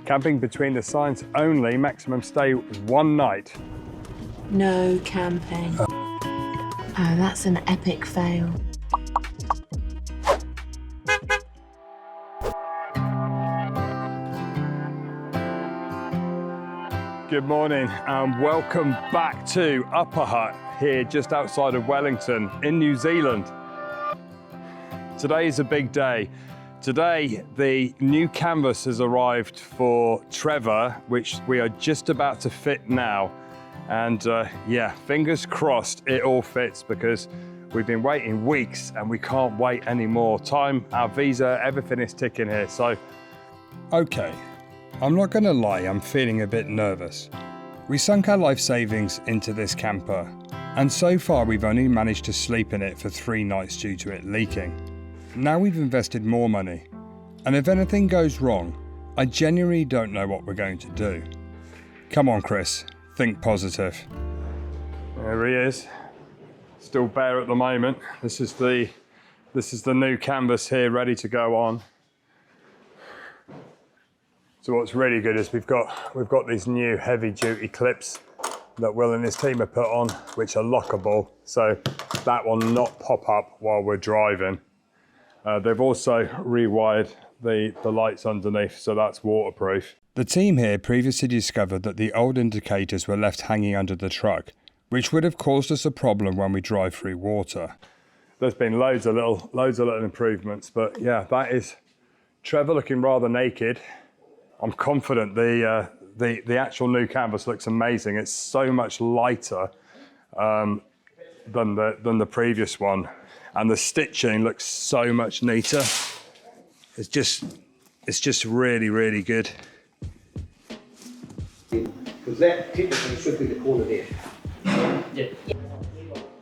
Camping between the signs only, maximum stay 1 night. No camping. Oh, that's an epic fail. Good morning and welcome back to Upper Hut here just outside of Wellington in New Zealand. Today is a big day. Today the new canvas has arrived for Trevor, which we are just about to fit now. And yeah, fingers crossed it all fits because we've been waiting weeks and we can't wait anymore. Time, our visa, everything is ticking here, so. Okay. I'm not going to lie, I'm feeling a bit nervous. We sunk our life savings into this camper, and so far we've only managed to sleep in it for 3 nights due to it leaking. Now we've invested more money, and if anything goes wrong, I genuinely don't know what we're going to do. Come on, Chris, think positive. There he is, still bare at the moment. This is the new canvas here, ready to go on. So what's really good is we've got these new heavy duty clips that Will and his team have put on, which are lockable, so that will not pop up while we're driving. They've also rewired the lights underneath, so that's waterproof. The team here previously discovered that the old indicators were left hanging under the truck, which would have caused us a problem when we drive through water. There's been loads of little improvements, but yeah, that is Trevor looking rather naked. I'm confident the actual new canvas looks amazing. It's so much lighter than the previous one, and the stitching looks so much neater. It's just really good. Because that typically should be the corner there. Yeah.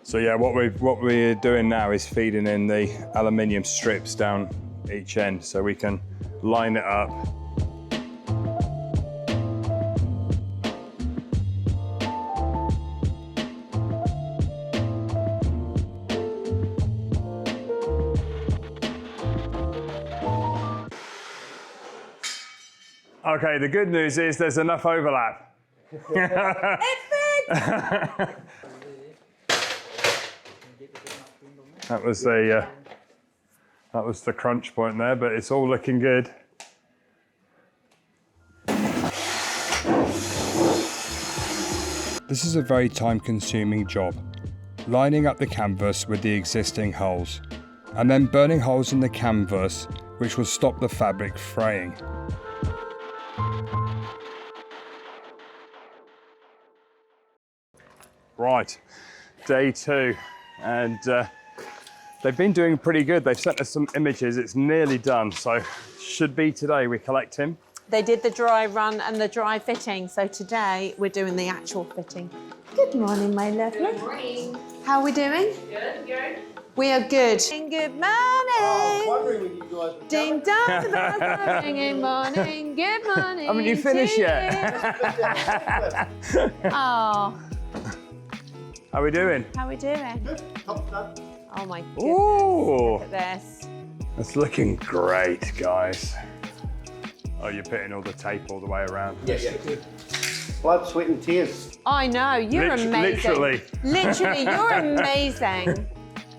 So yeah, what we're doing now is feeding in the aluminium strips down each end so we can line it up. Okay, the good news is there's enough overlap. It fits! That was the crunch point there, but it's all looking good. This is a very time-consuming job, lining up the canvas with the existing holes, and then burning holes in the canvas, which will stop the fabric fraying. Right, day 2, and they've been doing pretty good. They've sent us some images. It's nearly done, so should be today we collect him. They did the dry run and the dry fitting, so today we're doing the actual fitting. Good morning, my lovely. Good morning. How are we doing? Good, good. We are good. Good morning. I was wondering when you guys were Ding dong, the bells are ringing, morning, good morning. Haven't you finished to yet? you. Oh, How are we doing? how are we doing? Top done. Oh my goodness, Ooh, look at this. it's looking great, guys. Oh, you're putting all the tape all the way around. Yeah. Blood, sweat and tears. I know, you're amazing. Literally. Literally, you're amazing.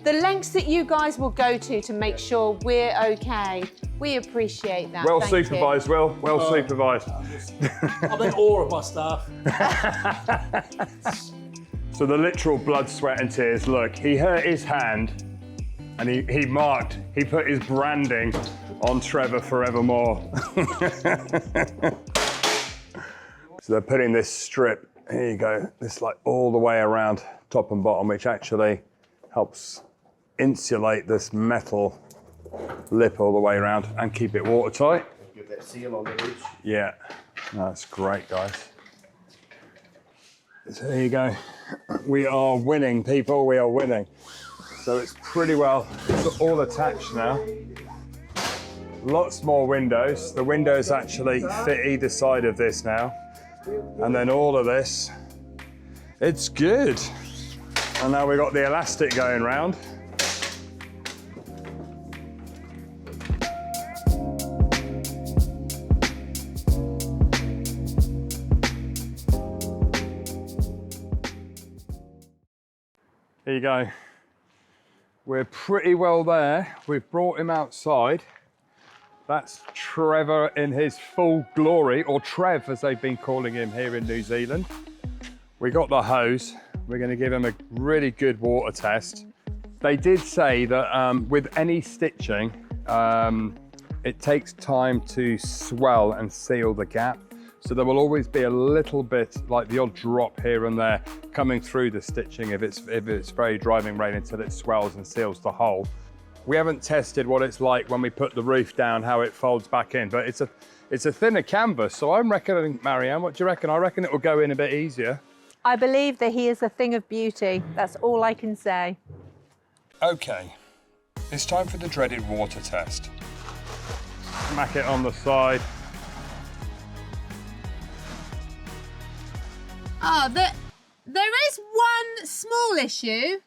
The lengths that you guys will go to make sure we're okay. We appreciate that. Well Thank supervised, Will. Well supervised. I'm in awe of my staff. So the literal blood, sweat and tears, look, he hurt his hand and he put his branding on Trevor forevermore. So they're putting this strip, here you go, this like all the way around top and bottom, which actually helps insulate this metal lip all the way around and keep it watertight. Give that seal on the edge. Yeah, that's great, guys. So there you go. We are winning, people, we are winning. So it's pretty well, it's all attached now. Lots more windows. The windows actually fit either side of this now. And then all of this, it's good. And now we've got the elastic going round. Here you go. We're pretty well there. We've brought him outside. That's Trevor in his full glory, or Trev as they've been calling him here in New Zealand. We got the hose. We're going to give him a really good water test. They did say that with any stitching, it takes time to swell and seal the gap. So there will always be a little bit, like the odd drop here and there, coming through the stitching if it's very driving rain until it swells and seals the hole. We haven't tested what it's like when we put the roof down, how it folds back in, but it's a thinner canvas. So I'm reckoning, Marianne, what do you reckon? I reckon it will go in a bit easier. I believe that he is a thing of beauty. That's all I can say. Okay, it's time for the dreaded water test. Smack it on the side. Oh, there is one small issue.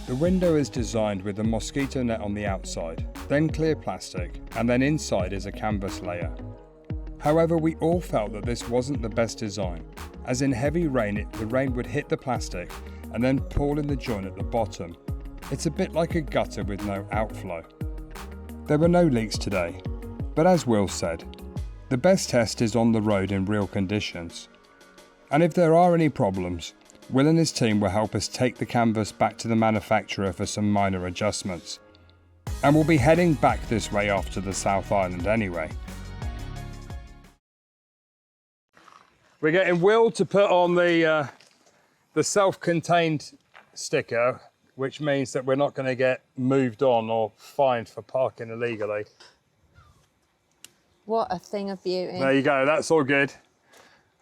The window is designed with a mosquito net on the outside, then clear plastic, and then inside is a canvas layer. However, we all felt that this wasn't the best design, as in heavy rain, the rain would hit the plastic and then pull in the joint at the bottom. It's a bit like a gutter with no outflow. There were no leaks today, but as Will said, the best test is on the road in real conditions. And if there are any problems, Will and his team will help us take the canvas back to the manufacturer for some minor adjustments. And we'll be heading back this way after the South Island anyway. We're getting Will to put on the self-contained sticker, which means that we're not going to get moved on or fined for parking illegally. What a thing of beauty. There you go, that's all good.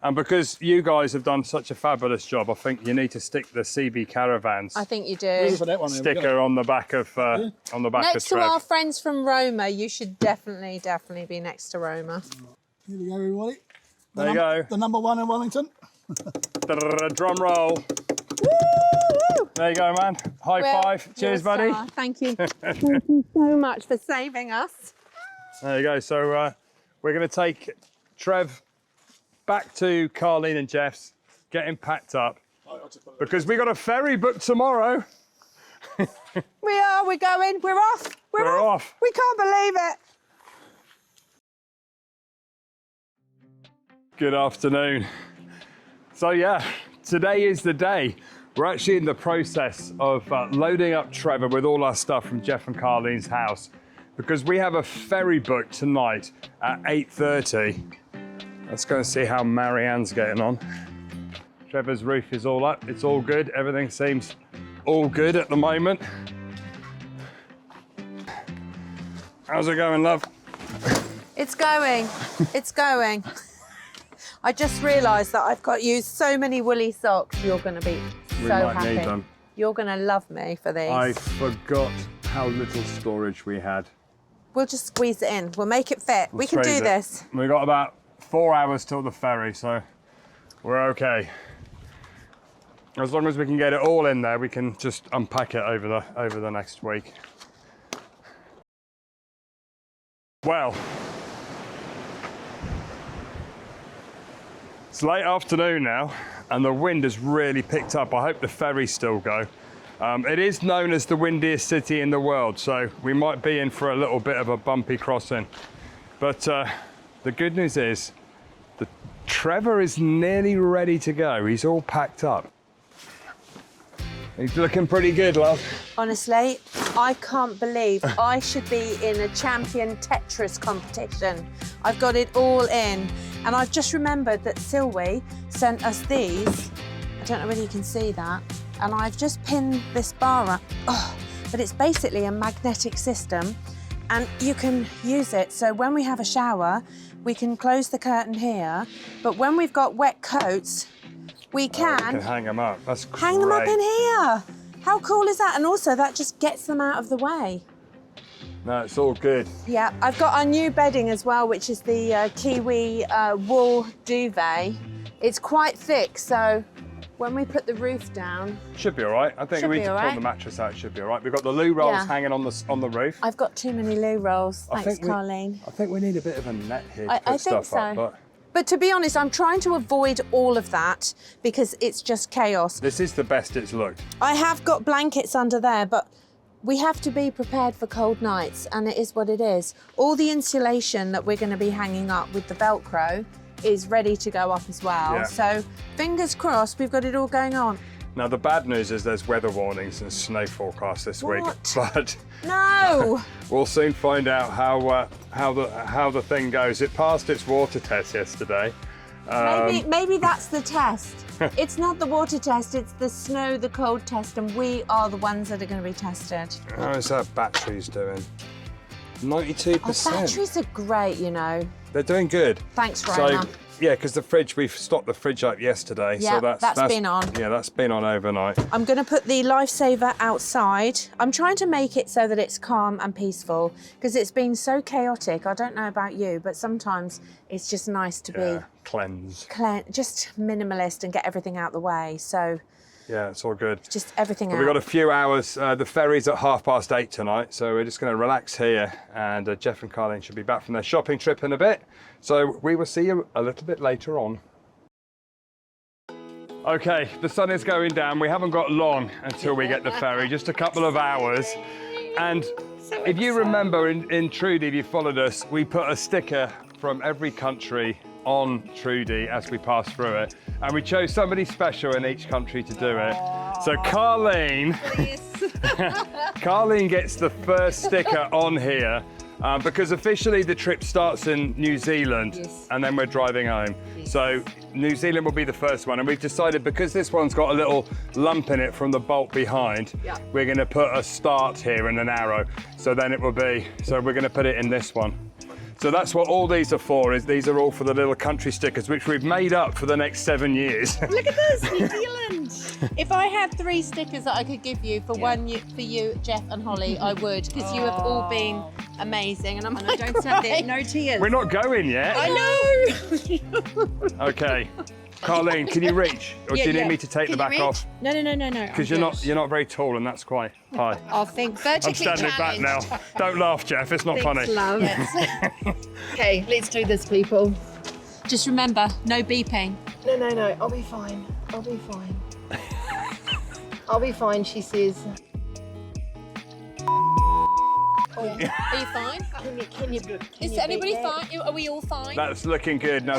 And because you guys have done such a fabulous job, I think you need to stick the CB Caravans I think you do. sticker on the back of Next to Trev. our friends from Roma, you should definitely be next to Roma. Here we go, everybody. There you go. The number one in Wellington. Drum roll. Woo! There you go, man. High Will, five. you're Cheers, a buddy. star. Thank you. Thank you so much for saving us. There you go. So we're going to take Trev back to Carleen and Jeff's, get him packed up, because we got a ferry booked tomorrow. We're going, we're off. We're off. We can't believe it. Good afternoon. So yeah, today is the day. We're actually in the process of loading up Trevor with all our stuff from Jeff and Carleen's house, because we have a ferry booked tonight at 8:30. Let's go and see how Marianne's getting on. Trevor's roof is all up, it's all good. Everything seems all good at the moment. How's it going, love? It's going. It's going. I just realised that I've got used so many woolly socks. You're going to be We so might happy. need them. You're going to love me for these. I forgot how little storage we had. We'll just squeeze it in. We'll make it fit. We can do Squeeze it. this. We've got about 4 hours till the ferry, so we're okay. As long as we can get it all in there, we can just unpack it over the next week. Well, it's late afternoon now, and the wind has really picked up. I hope the ferries still go. It is known as the windiest city in the world, so we might be in for a little bit of a bumpy crossing. But the good news is that Trevor is nearly ready to go. He's all packed up. He's looking pretty good, love. Honestly, I can't believe I should be in a champion Tetris competition. I've got it all in. And I've just remembered that Silwy sent us these. I don't know whether you can see that. And I've just pinned this bar up. Oh, but it's basically a magnetic system, and you can use it. So when we have a shower, we can close the curtain here. But when we've got wet coats, we can hang them up. That's great. hang them up in here. How cool is that? And also that just gets them out of the way. No, it's all good. Yeah, I've got our new bedding as well, which is the Kiwi wool duvet. It's quite thick, so when we put the roof down... Should be all right. I think Should we be need to all pull right. the mattress out. It should be all right. We've got the loo rolls Yeah. hanging on the roof. I've got too many loo rolls. Thanks, Carleen. I think we need a bit of a net here to I put think stuff up. so. But But to be honest, I'm trying to avoid all of that because it's just chaos. This is the best it's looked. I have got blankets under there, but we have to be prepared for cold nights, and it is what it is. All the insulation that we're going to be hanging up with the Velcro is ready to go up as well. Yeah. So fingers crossed, we've got it all going on. Now the bad news is there's weather warnings and snow forecasts this week, but No! we'll soon find out how the thing goes. It passed its water test yesterday. Maybe that's the test. It's not the water test, it's the snow, the cold test, and we are the ones that are going to be tested. How's that batteries doing? 92%. Our batteries are great, you know. They're doing good. Thanks, Rona. So, yeah, because the fridge, we've stopped the fridge up yesterday. Yeah, so that's been on. Yeah, that's been on overnight. I'm going to put the Lifesaver outside. I'm trying to make it so that it's calm and peaceful because it's been so chaotic. I don't know about you, but sometimes it's just nice to be Cleanse. just minimalist and get everything out the way. So Yeah, it's all good. just everything But out. we've got a few hours. The ferry's at 8:30 tonight, so we're just going to relax here. And Jeff and Carleen should be back from their shopping trip in a bit. So we will see you a little bit later on. Okay, the sun is going down. We haven't got long until we get the ferry, just a couple of hours. And if you remember in Trudy, if you followed us, we put a sticker from every country on Trudy as we passed through it. And we chose somebody special in each country to do it. So Carleen, Carleen gets the first sticker on here because officially the trip starts in New Zealand and then we're driving home. So New Zealand will be the first one. And we've decided because this one's got a little lump in it from the bolt behind, we're gonna put a start here and an arrow. So then it will be, so we're gonna put it in this one. So that's what all these are for, is these are all for the little country stickers, which we've made up for the next 7 years. Look at this, New Zealand. If I had 3 stickers that I could give you for for you, Jeff and Holly, I would, because you have all been amazing. And I don't stand there, no tears. We're not going yet. I know. Okay. Carleen, can you reach? Or do you need me to take the back off? No. Because you're not very tall and that's quite high. I'll think I'm vertically standing back now. Don't laugh, Jeff, it's not funny. Love. Okay, let's do this, people. Just remember, no beeping. No, I'll be fine. I'll be fine. I'll be fine, she says. Are you fine? Is anybody fine? Are we all fine? That's looking good. Now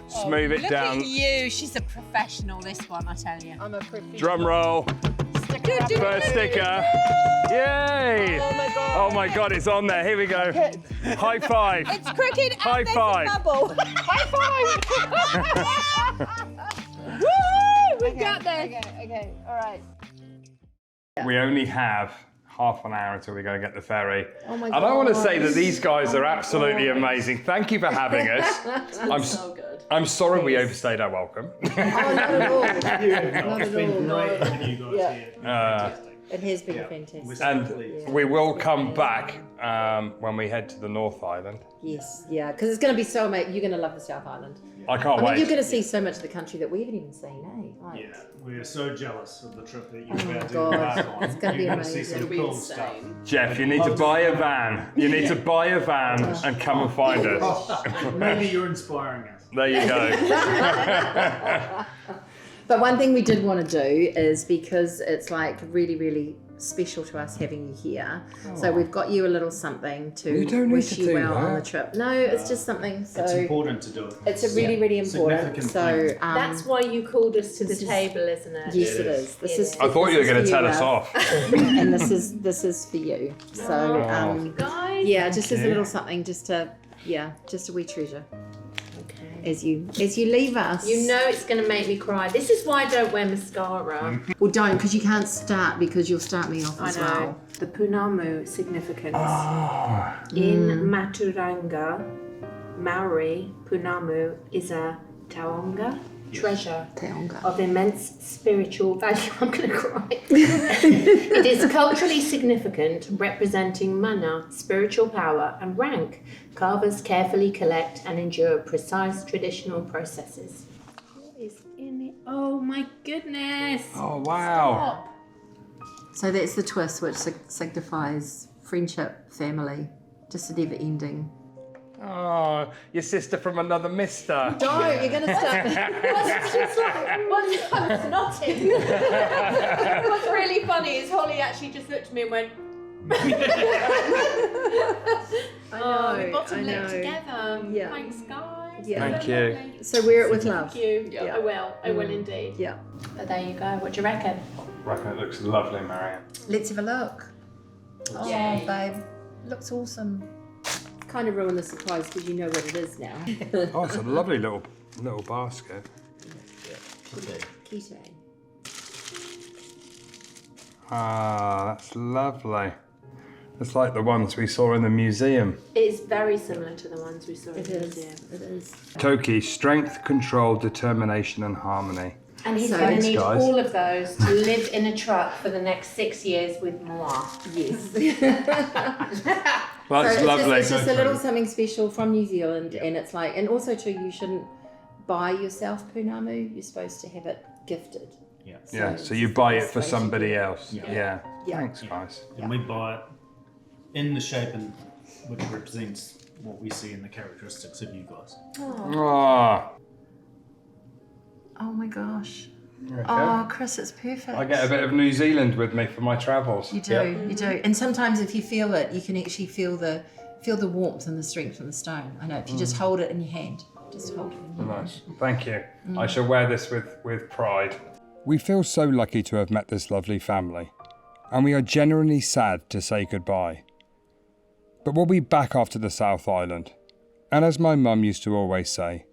smooth it Look down. at you. She's a professional, this one, I tell you. I'm a professional. Drum roll. First sticker. Yay! Oh my god. Oh my god, it's on there. Here we go. High five. It's crooked and High there's five. a bubble. High five! Woo! We got there. Okay, all right. We only have half an hour until we go and get the ferry. Oh my And I want to God. say that these guys are absolutely amazing. Thank you for having us. I'm sorry we overstayed our welcome. Oh, not at all. Not It's been at all. great having you guys here. It has been fantastic. And we will come back when we head to the North Island. Yes, yeah, because it's going to be so amazing. You're going to love the South Island. I can't I mean, wait. you're going to see so much of the country that we haven't even seen, eh? Like, Yeah, we're so jealous of the trip that you're Oh my about to God, embark on. it's gonna be You're going to see amazing. some It'll be cool stuff. Jeff, you need to buy a van. You need to buy a van and come and find us. Maybe you're inspiring us. There you go. But one thing we did want to do is, because it's like really, really special to us having you here. So we've got you a little something to You don't need wish to you do well on the that. trip. No, it's just something. So It's important to do it. it's a really, really important. Significant So thing. That's why you called us to the this is- table, isn't it? yes, it is. This is. I thought you were this going is to for tell you, us Ralph. off. And this is for you. So Guys. yeah, just as a Okay. little something, just a wee treasure. As you leave us. You know it's going to make me cry. This is why I don't wear mascara. Well, don't, because you can't start, because you'll start me off as well. The Punamu significance. In Maturanga, Maori, Punamu is a taonga, treasure Taonga. of immense spiritual value. I'm going to cry. It is culturally significant, representing mana, spiritual power, and rank. Carvers carefully collect and endure precise traditional processes. What is in it? Oh my goodness! Oh, wow. So that's the twist, which signifies friendship, family, just a never ending. Oh, your sister from another mister. Don't, you're going to start. It's just like, Once I'm snotting. What's really funny is Holly actually just looked at me and went, oh, we bottom lip together. Yeah. Thanks, guys. Yeah. Thank you. So wear it with love. Thank you. Yeah. I will indeed. Yeah. But there you go. What do you reckon? I reckon it looks lovely, Marianne. Let's have a look. Oh, Yay. babe. Looks awesome. Kind of ruined the surprise because you know what it is now. Oh, it's a lovely little basket. Keto. Ah, that's lovely. It's like the ones we saw in the museum. It's very similar to the ones we saw in It the is. museum. It is. Toki, strength, control, determination and harmony. And he's So- going to Thanks, need guys. all of those to live in a truck for the next 6 years with moi. Yes. That's So lovely. It's just a little something special from New Zealand, and it's like, and also too, you shouldn't buy yourself punamu. You're supposed to have it gifted. Yeah. Yeah, So so you it's buy the it best for way to somebody do it. else. Yeah. Yeah. Thanks, guys. And we buy it in the shape and which represents what we see in the characteristics of you guys. Ah, Oh my gosh. okay. Oh, Chris, it's perfect. I get a bit of New Zealand with me for my travels. You do, you do. And sometimes if you feel it, you can actually feel the warmth and the strength from the stone. I know, if you just hold it in your hand. Just hold it in your hand. Nice. Thank you. I shall wear this with pride. We feel so lucky to have met this lovely family, and we are genuinely sad to say goodbye. But we'll be back after the South Island, and as my mum used to always say,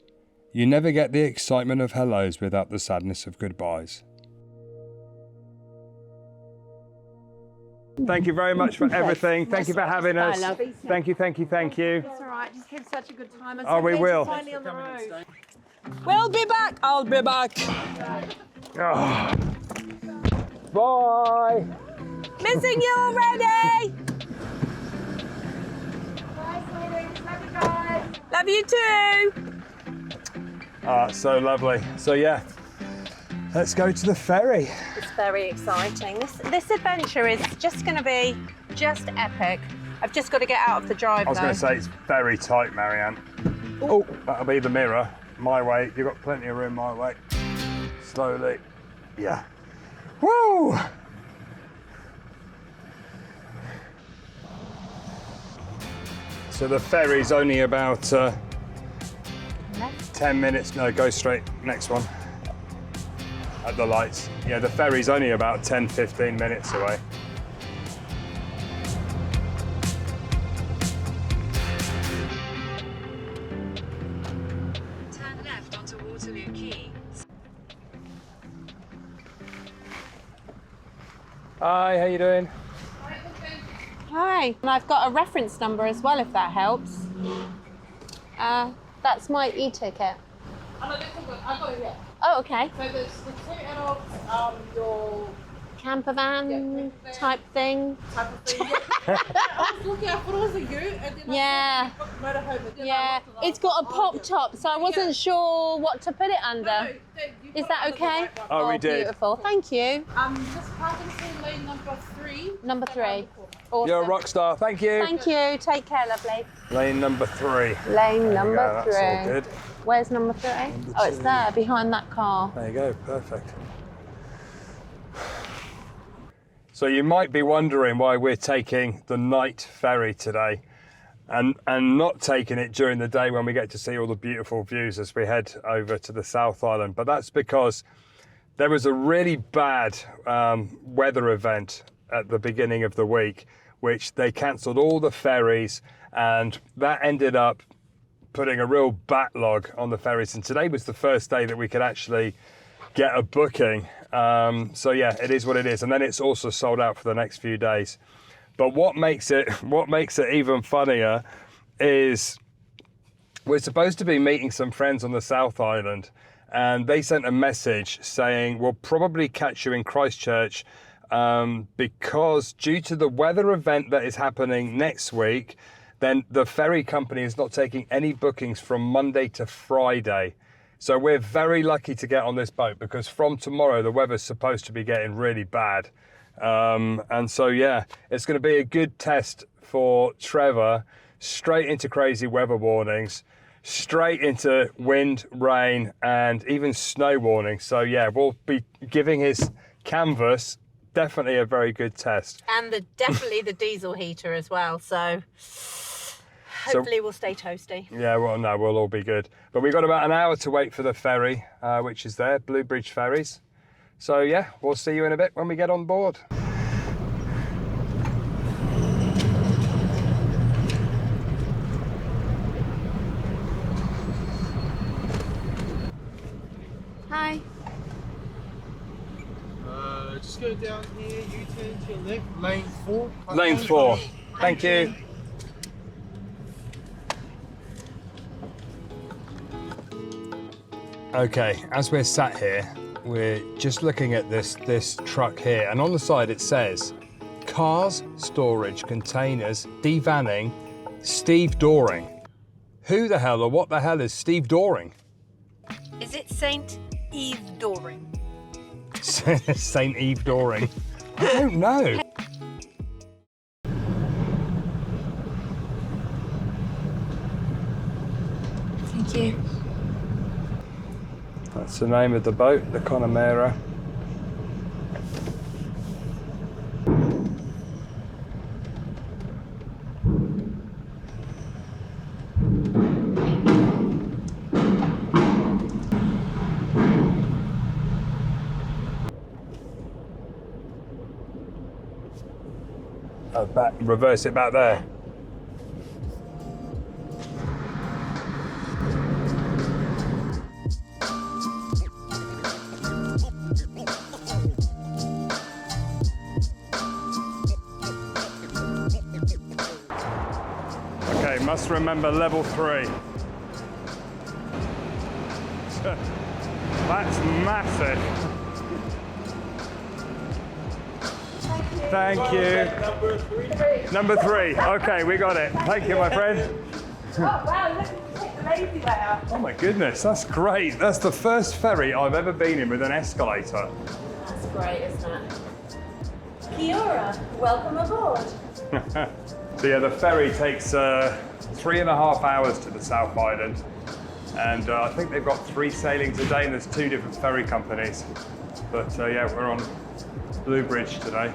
you never get the excitement of hellos without the sadness of goodbyes. Thank you very much for everything. Thank you for having us. Thank you, thank you, thank you. It's all right. Just have such a good time. I'm Oh, we will. finally on the road. We'll be back. I'll be back. Oh. Bye. Missing you already. Love you too. So lovely. So yeah, let's go to the ferry. It's very exciting. This adventure is just going to be just epic. I've just got to get out of the drive I was though. going to say it's very tight, Marianne. Oh, that'll be the mirror. My way. You've got plenty of room my way. Slowly. Yeah. Woo! So the ferry's only about 10 minutes. No, go straight. Next one. At the lights. Yeah, the ferry's only about 10, 15 minutes away. Turn left onto Waterloo Quay. Hi, how you doing? Hi. And I've got a reference number as well, if that helps. That's my e-ticket. I got it here. Oh, okay. So there's the 2 adults, your Camper van type thing. type of thing. I was looking, I thought it was a ute, and then Yeah. I booked motorhome, and then Yeah, I looked it's got a pop top, so I wasn't sure what to put it under. you Is got that it under the okay? right one. Oh, we did. Beautiful. Thank you. Just parking in lane number 3. Number 3. Awesome. You're a rock star. Thank you. Thank you. Take care, lovely. Lane number 3. Lane There we number go, 3. That's all good. Where's number 3? Oh, it's there, behind that car. There you go, perfect. So you might be wondering why we're taking the night ferry today and not taking it during the day when we get to see all the beautiful views as we head over to the South Island. But that's because there was a really bad weather event at the beginning of the week, which they cancelled all the ferries, and that ended up putting a real backlog on the ferries. And today was the first day that we could actually get a booking. So yeah, it is what it is. And then it's also sold out for the next few days. But what makes it even funnier is we're supposed to be meeting some friends on the South Island, and they sent a message saying we'll probably catch you in Christchurch because due to the weather event that is happening next week, then the ferry company is not taking any bookings from Monday to Friday. So we're very lucky to get on this boat because from tomorrow the weather's supposed to be getting really bad. And so yeah, it's going to be a good test for Trevor straight into crazy weather warnings, straight into wind, rain, and even snow warnings. So yeah, we'll be giving his canvas definitely a very good test. And definitely the diesel heater as well, so hopefully we'll stay toasty. Yeah, well, no, we'll all be good. But we've got about an hour to wait for the ferry, which is there, Blue Bridge Ferries. So yeah, we'll see you in a bit when we get on board. Hi. Just go down here, you turn to your left, lane 4. Lane 4. Thank you. Okay, as we're sat here, we're just looking at this truck here, and on the side it says, cars, storage, containers, devanning, Steve Doring. Who the hell or what the hell is Steve Doring? Is it Saint Eve Doring? Saint Eve Doring. I don't know. Thank you. That's the name of the boat, the Connemara. Reverse it back there. Okay, must remember level 3. That's massive. Thank you. Number 3. Okay, we got it. Thank you, my friend. Oh wow, look, you take the lazy way out. Oh my goodness, that's great. That's the first ferry I've ever been in with an escalator. That's great, isn't it? Kia ora, welcome aboard. So yeah, the ferry takes 3.5 hours to the South Island. And I think they've got 3 sailings a day and there's 2 different ferry companies. But yeah, we're on Blue Bridge today.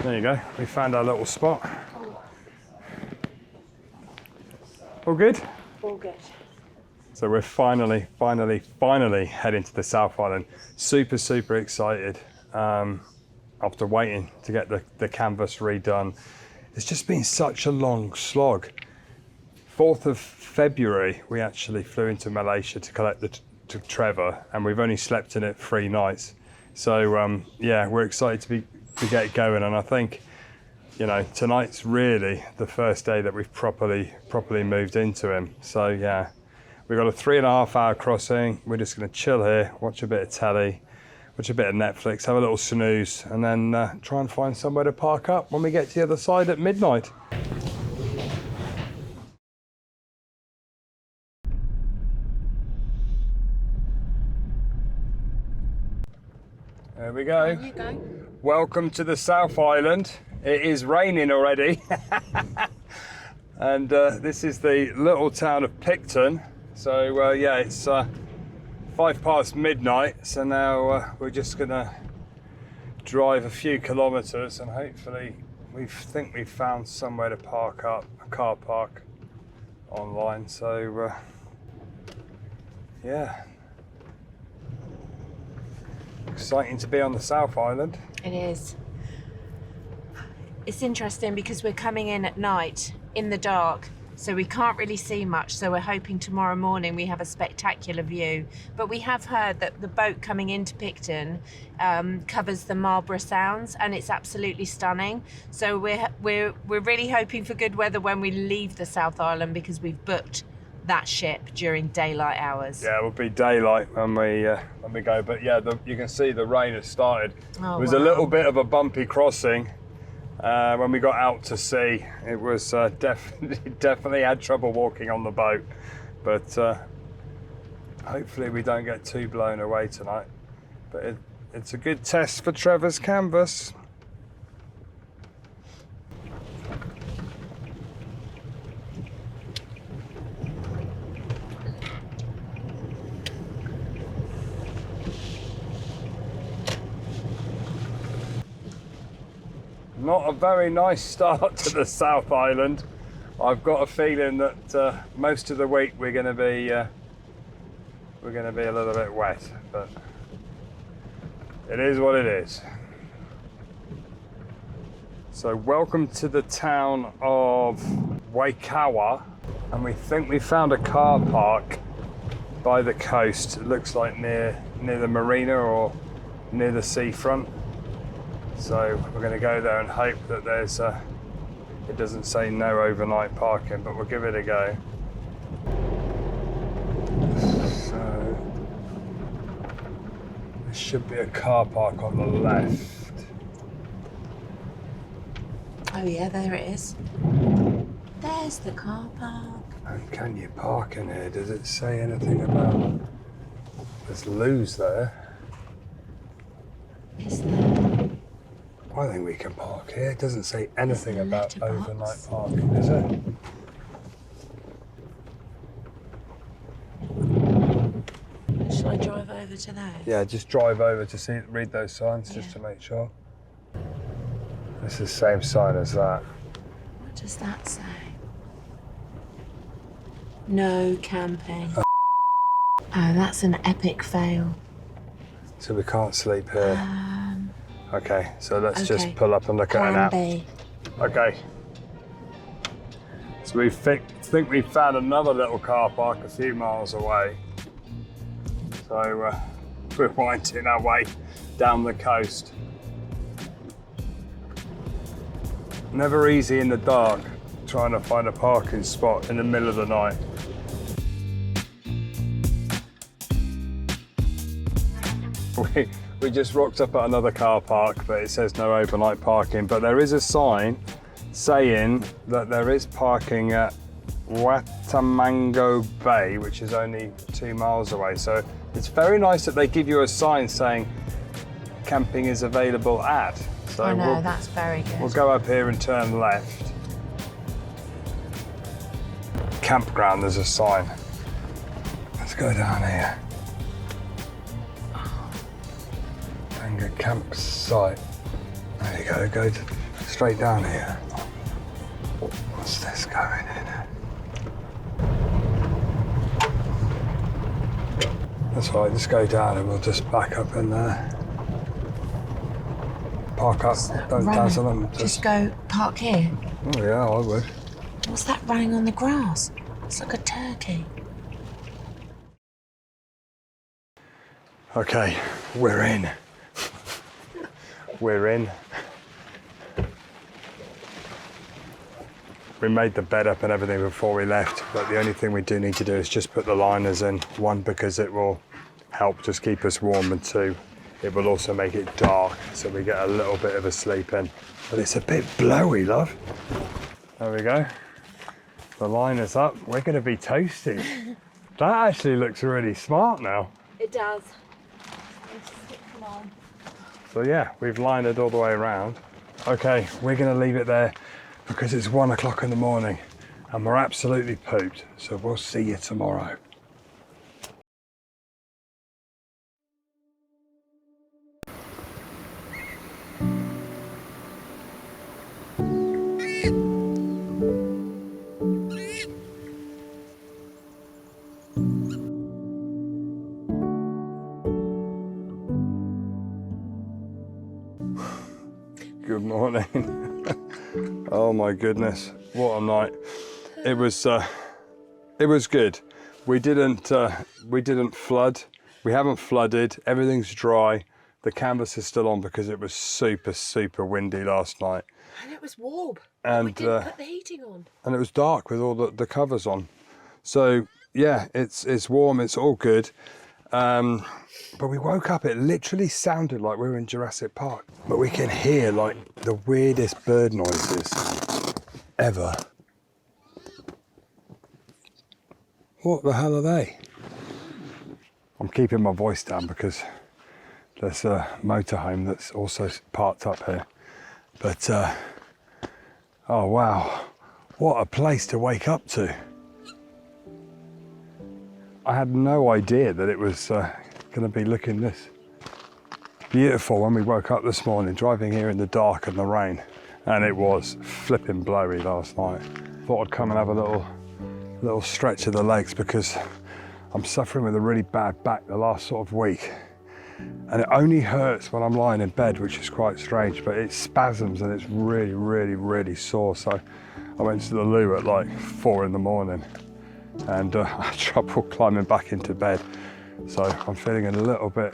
There you go, we found our little spot. All good? All good. So we're finally heading to the South Island. Super excited after waiting to get the canvas redone. It's just been such a long slog. 4th of February, we actually flew into Malaysia to collect to Trevor, and we've only slept in it 3 nights. So yeah, we're excited to get going, and I think, you know, tonight's really the first day that we've properly moved into him. So yeah, we've got a 3.5 hour crossing. We're just gonna chill here, watch a bit of telly, watch a bit of Netflix, have a little snooze, and then try and find somewhere to park up when we get to the other side at midnight. There we go. There you go. Welcome to the South Island. It is raining already. And this is the little town of Picton. So yeah, it's 5 past midnight. So now we're just gonna drive a few kilometers and hopefully we think we've found somewhere to park up, a car park online. So yeah. Exciting to be on the South Island. It is. It's interesting because we're coming in at night in the dark, so we can't really see much. So we're hoping tomorrow morning we have a spectacular view. But we have heard that the boat coming into Picton covers the Marlborough Sounds, and it's absolutely stunning. So we're really hoping for good weather when we leave the South Island, because we've booked that ship during daylight hours. Yeah, it will be daylight when we go. But yeah, you can see the rain has started. Oh, it was wow. a little bit of a bumpy crossing when we got out to sea. It was definitely had trouble walking on the boat. But hopefully we don't get too blown away tonight. But it's a good test for Trevor's canvas. Not a very nice start to the South Island. I've got a feeling that most of the week we're going to be a little bit wet, but it is what it is. So welcome to the town of Waikawa, and we think we found a car park by the coast. It looks like near the marina or near the seafront. So we're going to go there and hope that it doesn't say no overnight parking, but we'll give it a go. So there should be a car park on the left. Oh yeah, there it is. There's the car park. And can you park in here? Does it say anything about... There's loos there. Is there? I think we can park here. It doesn't say anything about letterbox? overnight parking, is it? Shall I drive over to there? Yeah, just drive over to read those signs just to make sure. It's the same sign as that. What does that say? No camping. Oh, that's an epic fail. So we can't sleep here. Okay, so let's just pull up and look at an app. B. Okay. So we think we found another little car park a few miles away. So we're winding our way down the coast. Never easy in the dark trying to find a parking spot in the middle of the night. We just rocked up at another car park, but it says no overnight parking. But there is a sign saying that there is parking at Watamango Bay, which is only 2 miles away. So it's very nice that they give you a sign saying camping is available at. So I know, that's very good. We'll go up here and turn left. Campground, there's a sign. Let's go down here. A campsite. There you go, straight down here. What's this going in? That's all right, just go down and we'll just back up in there. Park up, don't dazzle them. Just go park here. Oh yeah, I would. What's that running on the grass? It's like a turkey. Okay, we're in. We're in. We made the bed up and everything before we left, but the only thing we do need to do is just put the liners in. One, because it will help just keep us warm, and two, it will also make it dark so we get a little bit of a sleep in. But it's a bit blowy, love. There we go. The liner's up. We're going to be toasty. That actually looks really smart now. It does. Come on. So yeah, we've lined it all the way around. Okay, we're gonna leave it there because it's 1 o'clock in the morning and we're absolutely pooped. So we'll see you tomorrow. Good morning. Oh my goodness, what a night. It was good. We didn't flood. We haven't flooded. Everything's dry. The canvas is still on because it was super windy last night. And it was warm. And we didn't put the heating on. And it was dark with all the covers on. So yeah, it's warm, it's all good. But we woke up, it literally sounded like we were in Jurassic Park. But we can hear like the weirdest bird noises ever. What the hell are they? I'm keeping my voice down because there's a motorhome that's also parked up here. But, oh wow, what a place to wake up to. I had no idea that it was going to be looking this beautiful when we woke up this morning, driving here in the dark and the rain. And it was flipping blowy last night. Thought I'd come and have a little stretch of the legs because I'm suffering with a really bad back the last sort of week. And it only hurts when I'm lying in bed, which is quite strange, but it spasms and it's really, really, really sore. So I went to the loo at like 4 in the morning and I had trouble climbing back into bed. So I'm feeling a little bit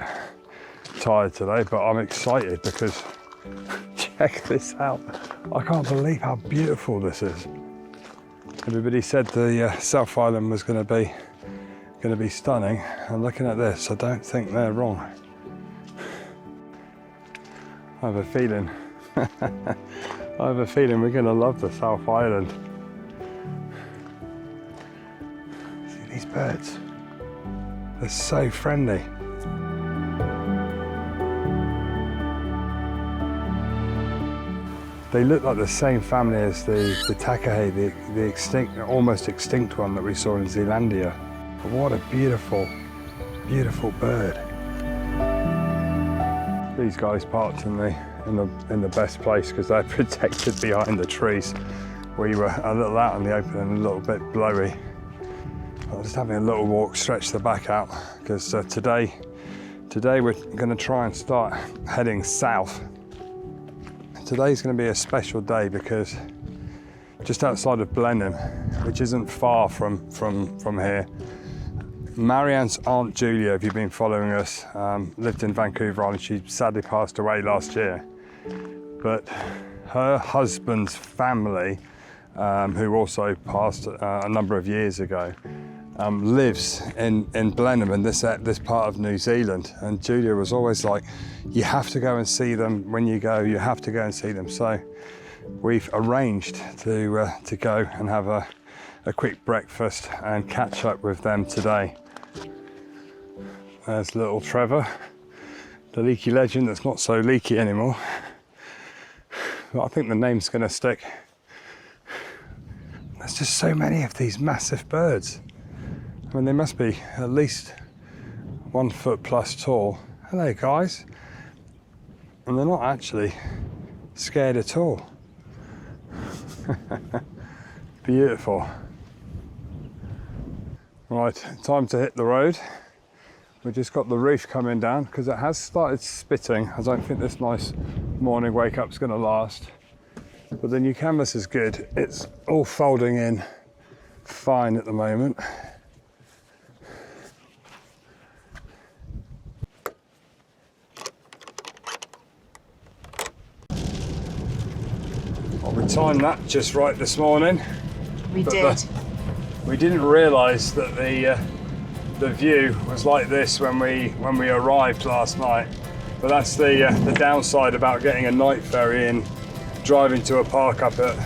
tired today, but I'm excited because check this out. I can't believe how beautiful this is. Everybody said the South Island was going to be stunning, and looking at this, I don't think they're wrong. I have a feeling we're going to love the South Island. See these birds? They're so friendly. They look like the same family as the takahe, the extinct, almost extinct one that we saw in Zealandia. But what a beautiful, beautiful bird. These guys parked in the best place because they're protected behind the trees. We were a little out in the open and a little bit blowy. I was just having a little walk, stretch the back out because today we're going to try and start heading south. Today's going to be a special day because just outside of Blenheim, which isn't far from here, Marianne's Aunt Julia, if you've been following us, lived in Vancouver Island. She sadly passed away last year. But her husband's family, who also passed a number of years ago, lives in Blenheim, in this part of New Zealand. And Julia was always like, you have to go and see them when you go, you have to go and see them. So we've arranged to go and have a quick breakfast and catch up with them today. There's little Trevor, the leaky legend that's not so leaky anymore. But I think the name's going to stick. There's just so many of these massive birds. I mean, they must be at least 1 foot plus tall. Hello, guys. And they're not actually scared at all. Beautiful. Right, time to hit the road. We've just got the roof coming down because it has started spitting. I don't think this nice morning wake up's going to last. But the new canvas is good. It's all folding in fine at the moment. Well, we timed that just right this morning. We did. We didn't realise that the view was like this when we arrived last night. But that's the downside about getting a night ferry and driving to a park up at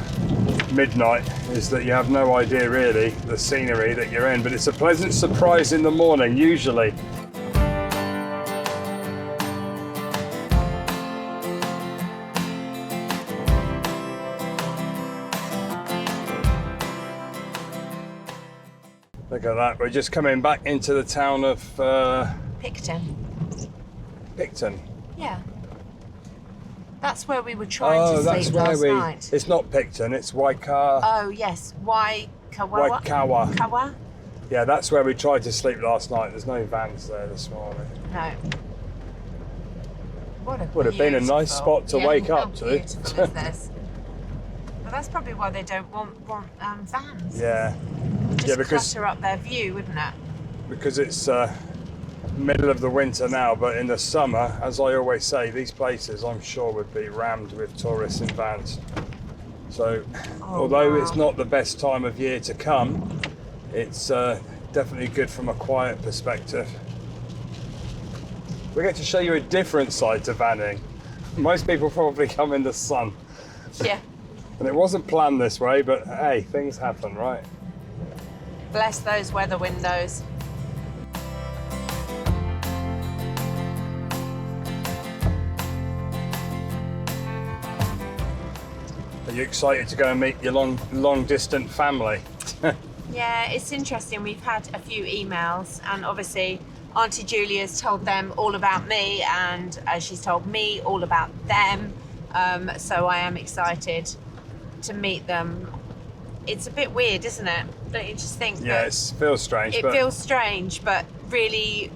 midnight, is that you have no idea really the scenery that you're in. But it's a pleasant surprise in the morning usually. Look at that, we're just coming back into the town of Picton. Picton. Yeah. That's where we were trying to sleep last night. It's not Picton, it's Waikawa. Oh yes, Waikawa. Waikawa. Yeah, that's where we tried to sleep last night. There's no vans there this morning. No. What a Would have been a nice spot to wake up to. How beautiful is this? But that's probably why they don't want vans. Yeah. Just clutter up their view, wouldn't it? Because it's middle of the winter now, but in the summer, as I always say, these places I'm sure would be rammed with tourists in vans. So although it's not the best time of year to come, it's definitely good from a quiet perspective. We get to show you a different side to vanning. Most people probably come in the sun. Yeah. And it wasn't planned this way, but hey, things happen, right? Bless those weather windows. Are you excited to go and meet your long distant family? Yeah, it's interesting. We've had a few emails, and obviously Auntie Julia's told them all about me, and she's told me all about them. So I am excited to meet them. It's a bit weird, isn't it? Don't you just think? Yeah, it feels strange. It feels strange, but really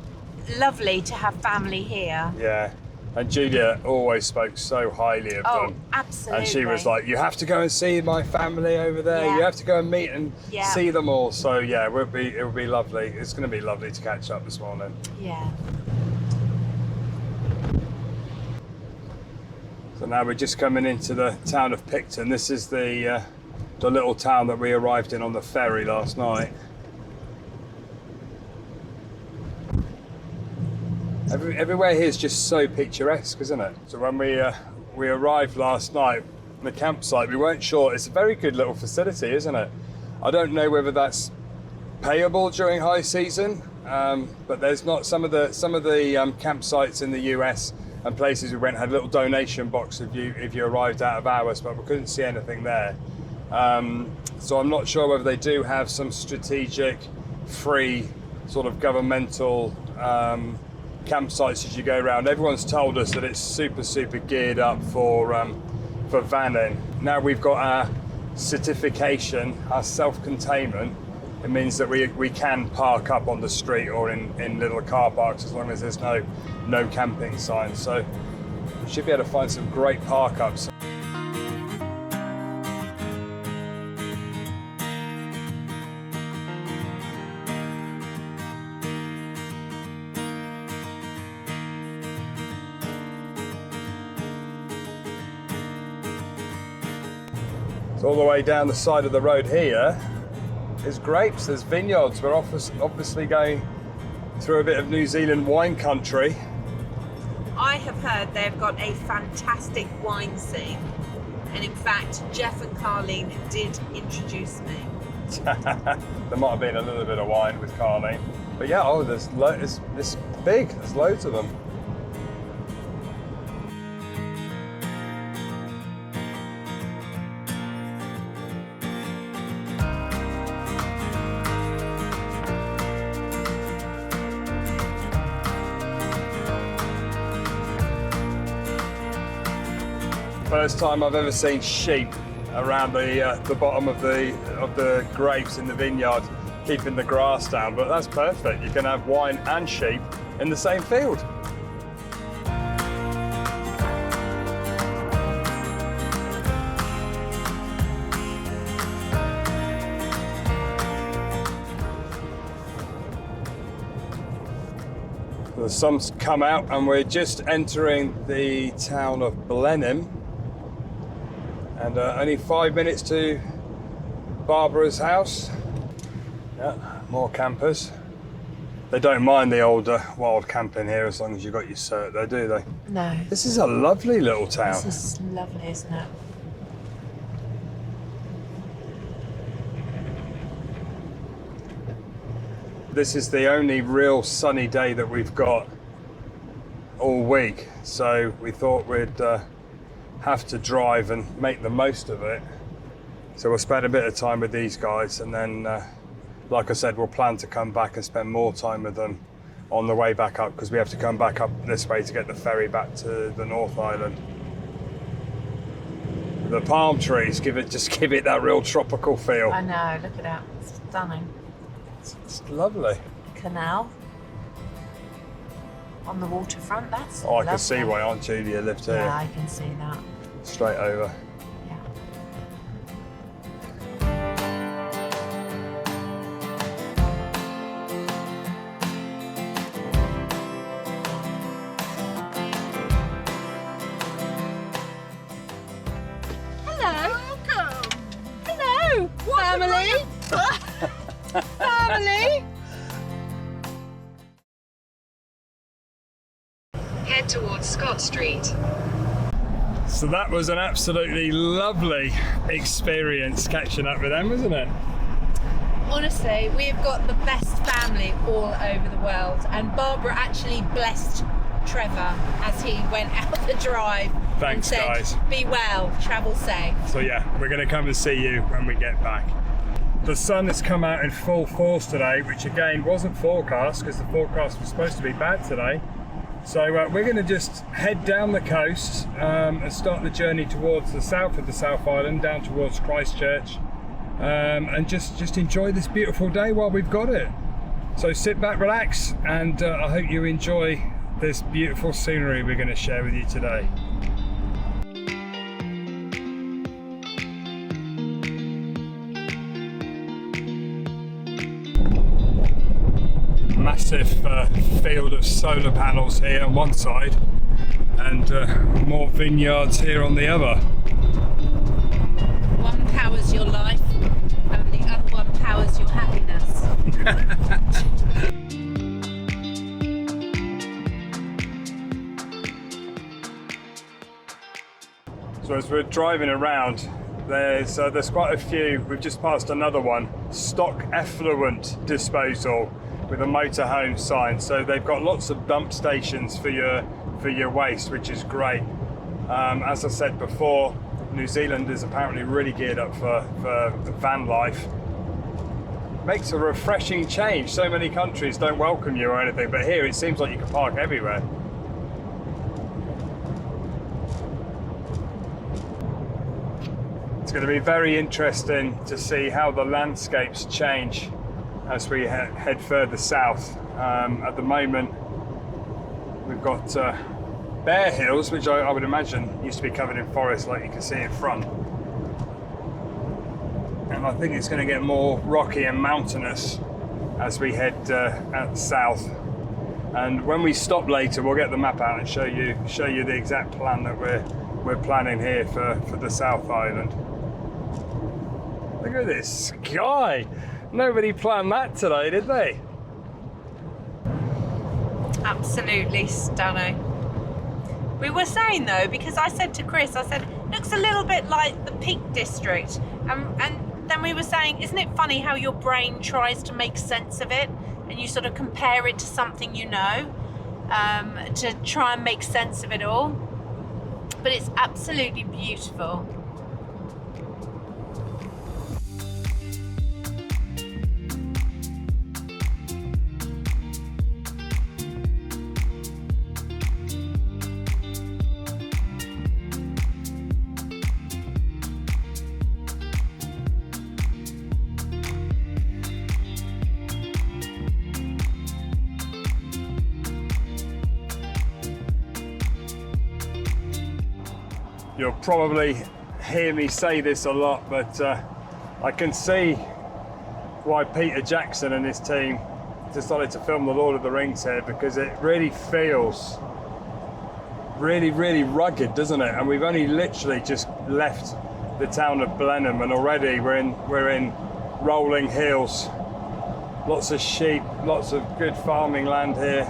lovely to have family here. Yeah, and Julia always spoke so highly of them. Absolutely. And she was like, you have to go and see my family over there. Yeah. You have to go and meet and Yeah. see them all. So yeah, it will be lovely. It's going to be lovely to catch up this morning. Yeah. So now we're just coming into the town of Picton. This is the little town that we arrived in on the ferry last night. Everywhere here is just so picturesque, isn't it? So when we arrived last night on the campsite, we weren't sure. It's a very good little facility, isn't it? I don't know whether that's payable during high season, but there's not. Some of the campsites in the US and places we went had a little donation box if you arrived out of hours, but we couldn't see anything there. So I'm not sure whether they do have some strategic, free, sort of governmental campsites as you go around. Everyone's told us that it's super geared up for vanning. Now we've got our certification, our self-containment. It means that we can park up on the street or in little car parks as long as there's no camping signs. So we should be able to find some great park ups. All the way down the side of the road here is grapes, there's vineyards. We're obviously going through a bit of New Zealand wine country. I have heard they've got a fantastic wine scene, and in fact Jeff and Carleen did introduce me. There might have been a little bit of wine with Carleen, but yeah, it's big, there's loads of them. First time I've ever seen sheep around the bottom of the grapes in the vineyard, keeping the grass down, but that's perfect. You can have wine and sheep in the same field. The sun's come out and we're just entering the town of Blenheim. And only 5 minutes to Barbara's house. Yeah, more campers. They don't mind the old wild camping here as long as you've got your cert though, do they? No. This is a lovely little town. This is lovely, isn't it? This is the only real sunny day that we've got all week. So we thought we'd have to drive and make the most of it. So we'll spend a bit of time with these guys, and then like I said, we'll plan to come back and spend more time with them on the way back up, because we have to come back up this way to get the ferry back to the North Island. The palm trees just give it that real tropical feel. I know, look at that, it's stunning. It's lovely. Canal on the waterfront, that's Oh, I can lovely. see why Aunt Julia lived here. Yeah, I can see that. Straight over. Yeah. Hello. Welcome. Hello. Family. Family. Head towards Scott Street. So that was an absolutely lovely experience catching up with them, wasn't it? Honestly, we've got the best family all over the world, and Barbara actually blessed Trevor as he went out the drive. Thanks, and said, guys. Be well, travel safe. So yeah, we're going to come and see you when we get back. The sun has come out in full force today, which again wasn't forecast because the forecast was supposed to be bad today. So we're going to just head down the coast and start the journey towards the south of the South Island, down towards Christchurch, and just enjoy this beautiful day while we've got it. So sit back, relax, and I hope you enjoy this beautiful scenery we're going to share with you today. Massive field of solar panels here on one side and more vineyards here on the other. One powers your life and the other one powers your happiness. So as we're driving around, there's quite a few. We've just passed another one, stock effluent disposal with a motorhome sign. So they've got lots of dump stations for your waste, which is great. As I said before, New Zealand is apparently really geared up for van life. Makes a refreshing change. So many countries don't welcome you or anything, but here it seems like you can park everywhere. It's going to be very interesting to see how the landscapes change as we head further south. At the moment we've got bare hills, which I would imagine used to be covered in forest like you can see in front, and I think it's going to get more rocky and mountainous as we head out south. And when we stop later, we'll get the map out and show you the exact plan that we're planning here for the South Island. Look at this sky. Nobody planned that today, did they? Absolutely stunning. We were saying though, because I said to Chris, I said, looks a little bit like the Peak District. And then we were saying, isn't it funny how your brain tries to make sense of it and you sort of compare it to something you know, to try and make sense of it all. But it's absolutely beautiful. You'll probably hear me say this a lot, but I can see why Peter Jackson and his team decided to film the Lord of the Rings here, because it really feels really rugged, doesn't it? And we've only literally just left the town of Blenheim, and already we're in rolling hills, lots of sheep, lots of good farming land here.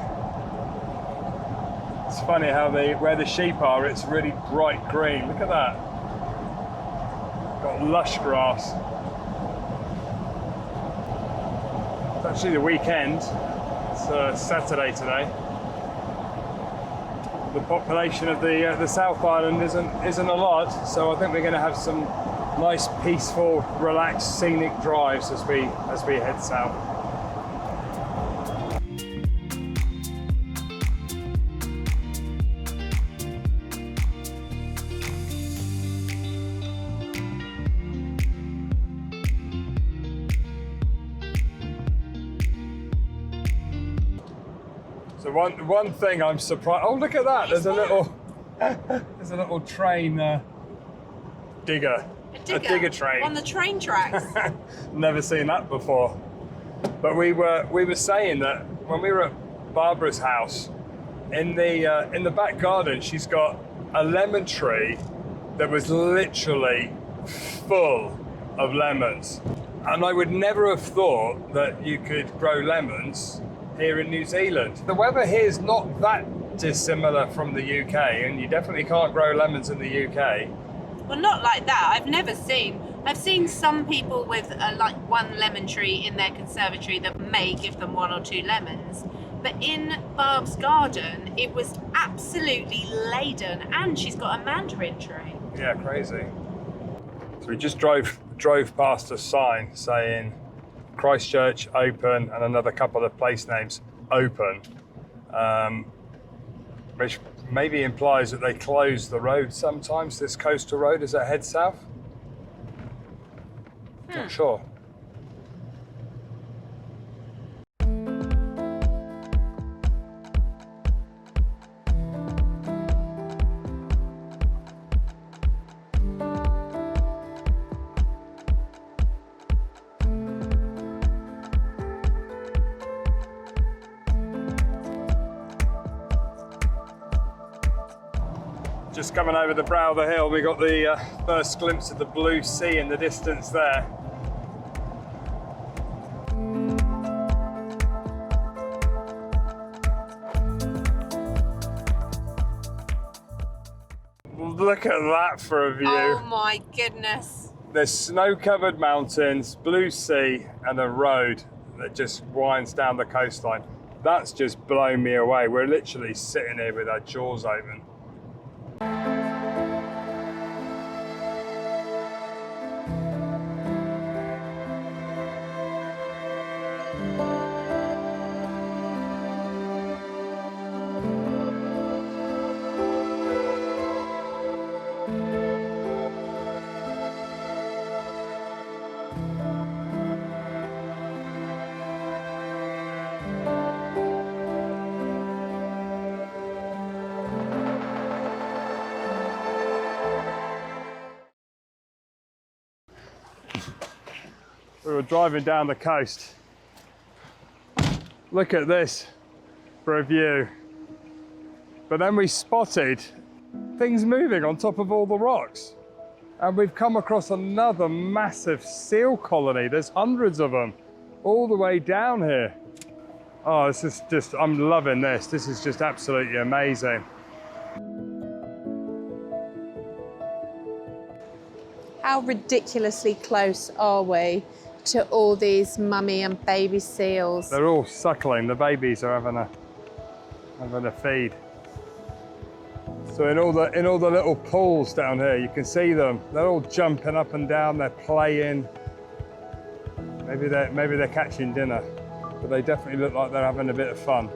It's funny how where the sheep are, it's really bright green. Look at that. Got lush grass. It's actually the weekend. It's Saturday today. The population of the South Island isn't a lot, so I think we're going to have some nice, peaceful, relaxed, scenic drives as we head south. So one thing I'm surprised. Oh, look at that! There's a little train digger. A digger train on the train tracks. Never seen that before. But we were saying that when we were at Barbara's house, in the back garden, she's got a lemon tree that was literally full of lemons, and I would never have thought that you could grow lemons here in New Zealand. The weather here is not that dissimilar from the UK, and you definitely can't grow lemons in the UK. Well, not like that. I've never seen I've seen some people with like one lemon tree in their conservatory that may give them 1 or 2 lemons. But in Barb's garden, it was absolutely laden, and she's got a mandarin tree. Yeah, crazy. So we just drove past a sign saying Christchurch open and another couple of place names open, which maybe implies that they close the road sometimes, this coastal road as it heads south. Not sure. Just coming over the brow of the hill, we got the first glimpse of the blue sea in the distance there. Look at that for a view. Oh my goodness. There's snow-covered mountains, blue sea, and a road that just winds down the coastline. That's just blown me away. We're literally sitting here with our jaws open. We were driving down the coast. Look at this for a view. But then we spotted things moving on top of all the rocks. And we've come across another massive seal colony. There's hundreds of them all the way down here. Oh, this is just, I'm loving this. This is just absolutely amazing. How ridiculously close are we to all these mummy and baby seals? They're all suckling. The babies are having a feed. So in all the little pools down here, you can see them. They're all jumping up and down. They're playing. Maybe they're catching dinner, but they definitely look like they're having a bit of fun.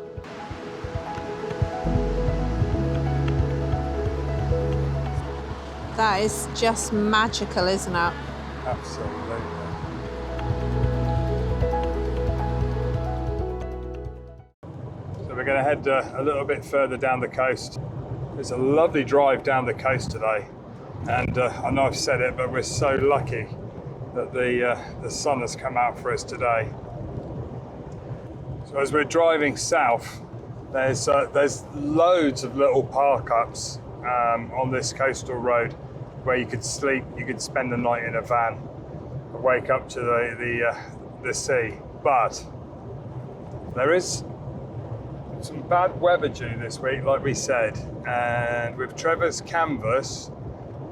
That is just magical, isn't it? Absolutely. So we're going to head a little bit further down the coast. It's a lovely drive down the coast today, and I know I've said it, but we're so lucky that the sun has come out for us today. So as we're driving south, there's loads of little park-ups on this coastal road where you could sleep, you could spend the night in a van, wake up to the sea. But there is some bad weather due this week, like we said, and with Trevor's canvas,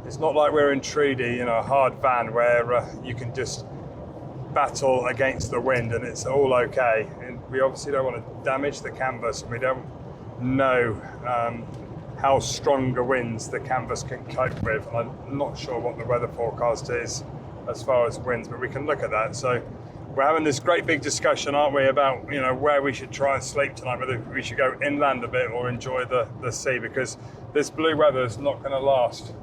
it's not like we're in Trudy, a hard van where you can just battle against the wind and it's all okay. And we obviously don't want to damage the canvas, and we don't know how stronger winds the canvas can cope with. I'm not sure what the weather forecast is as far as winds, but we can look at that. So we're having this great big discussion, aren't we, about where we should try and sleep tonight, whether we should go inland a bit or enjoy the sea, because this blue weather is not going to last.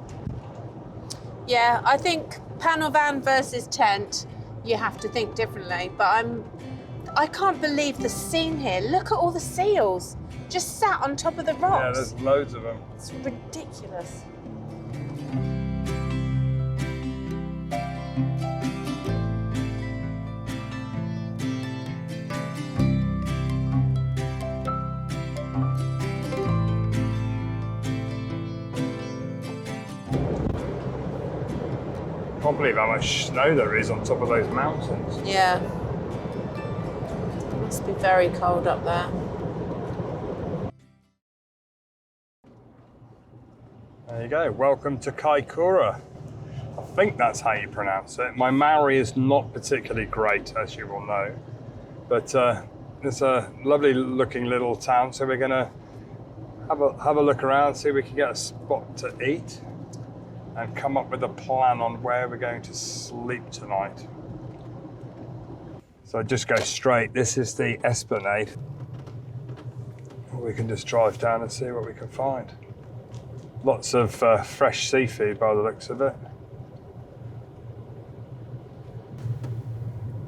Yeah, I think panel van versus tent, you have to think differently. But I can't believe the scene here. Look at all the seals just sat on top of the rocks. Yeah, there's loads of them. It's ridiculous. I can't believe how much snow there is on top of those mountains. Yeah. It must be very cold up there. There you go. Welcome to Kaikoura. think that's how you pronounce it. My Maori is not particularly great, as you will know, but it's a lovely looking little town, so we're gonna have a look around, see if we can get a spot to eat and come up with a plan on where we're going to sleep tonight. So just go straight. This is the Esplanade. We can just drive down and see what we can find. Lots of fresh seafood by the looks of it.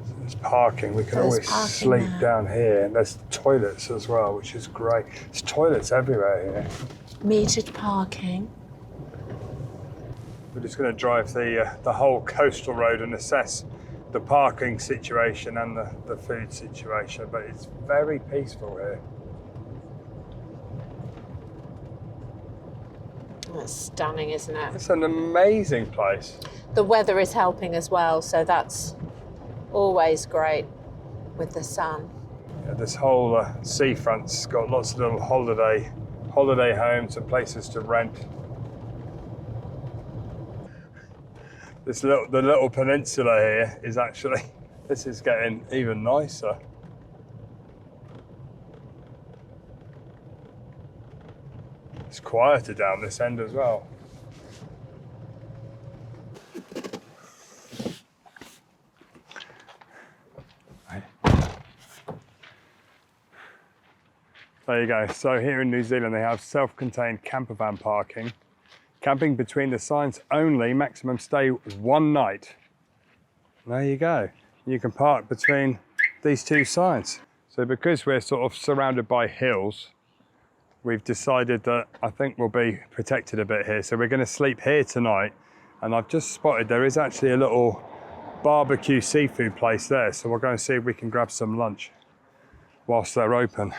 So there's parking. We can always sleep down here. And there's toilets as well, which is great. There's toilets everywhere here. Metered parking. We're just going to drive the whole coastal road and assess the parking situation and the food situation, but it's very peaceful here. That's stunning, isn't it? It's an amazing place. The weather is helping as well, so that's always great with the sun. Yeah, this whole seafront's got lots of little holiday homes and places to rent. The little peninsula here is actually, this is getting even nicer. It's quieter down this end as well. There you go. So here in New Zealand they have self-contained camper van parking. Camping between the signs only, maximum stay 1 night. There you go. You can park between these 2 signs. So because we're sort of surrounded by hills, we've decided that I think we'll be protected a bit here. So we're going to sleep here tonight. And I've just spotted there is actually a little barbecue seafood place there. So we'll go and see if we can grab some lunch whilst they're open.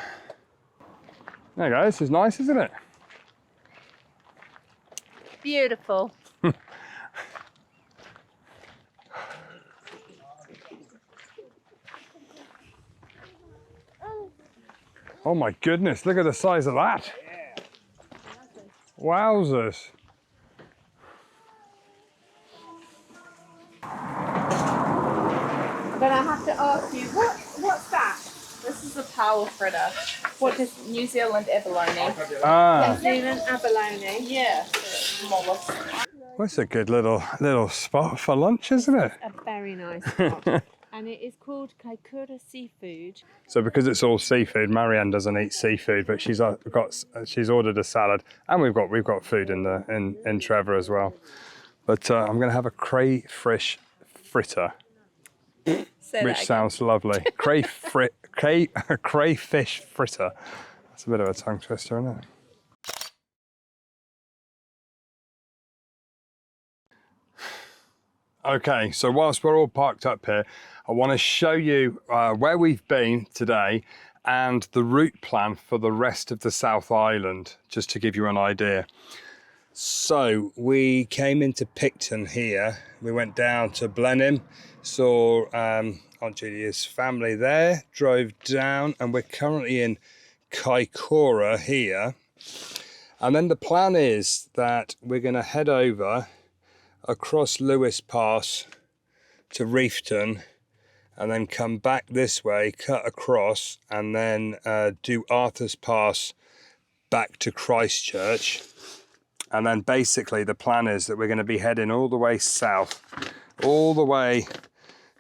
There you go. This is nice, isn't it? Beautiful. Oh my goodness, look at the size of that. Wowzers. Then I have to ask you, what's that? This is a power fritter. What does New Zealand abalone? Ah. New Zealand abalone. Yeah. Mollusk. Well, it's a good little spot for lunch, isn't it? A very nice spot. And it is called Kaikoura Seafood. So because it's all seafood, Marianne doesn't eat seafood, but she's ordered a salad, and we've got food in Trevor as well. But I'm going to have a crayfish fritter, which sounds lovely. Crayfish fritter. That's a bit of a tongue twister, isn't it? Okay, so whilst we're all parked up here, I want to show you where we've been today and the route plan for the rest of the South Island, just to give you an idea. So we came into Picton here, we went down to Blenheim, saw Aunt Julia's family there, drove down, and we're currently in Kaikoura here. And then the plan is that we're going to head over across Lewis Pass to Reefton, and then come back this way, cut across, and then do Arthur's Pass back to Christchurch. And then basically the plan is that we're going to be heading all the way south, all the way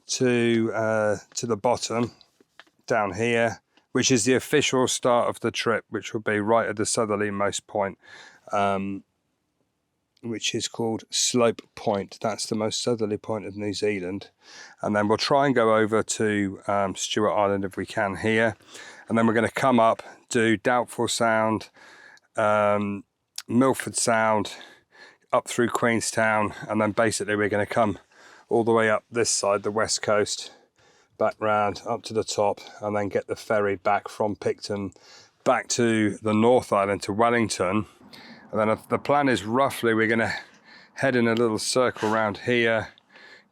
to the bottom down here, which is the official start of the trip, which will be right at the southerlymost point, which is called Slope Point. That's the most southerly point of New Zealand. And then we'll try and go over to Stewart Island if we can here. And then we're going to come up, do Doubtful Sound, Milford Sound, up through Queenstown, and then basically we're going to come all the way up this side, the west coast, back round up to the top, and then get the ferry back from Picton back to the North Island, to Wellington. And then the plan is roughly we're going to head in a little circle around here,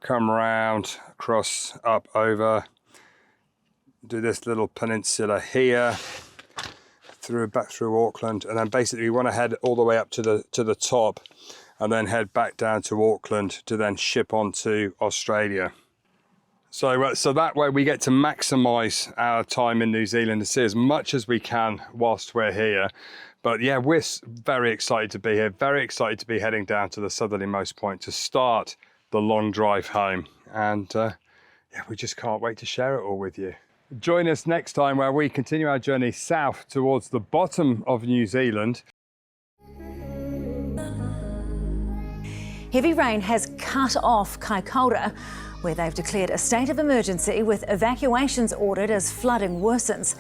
come round, across, up, over, do this little peninsula here, back through Auckland, and then basically we want to head all the way up to the top, and then head back down to Auckland to then ship on to Australia. So that way we get to maximise our time in New Zealand to see as much as we can whilst we're here. But yeah, we're very excited to be here, very excited to be heading down to the southerlymost point to start the long drive home. And yeah, we just can't wait to share it all with you. Join us next time where we continue our journey south towards the bottom of New Zealand. Heavy rain has cut off Craghopper, where they've declared a state of emergency with evacuations ordered as flooding worsens.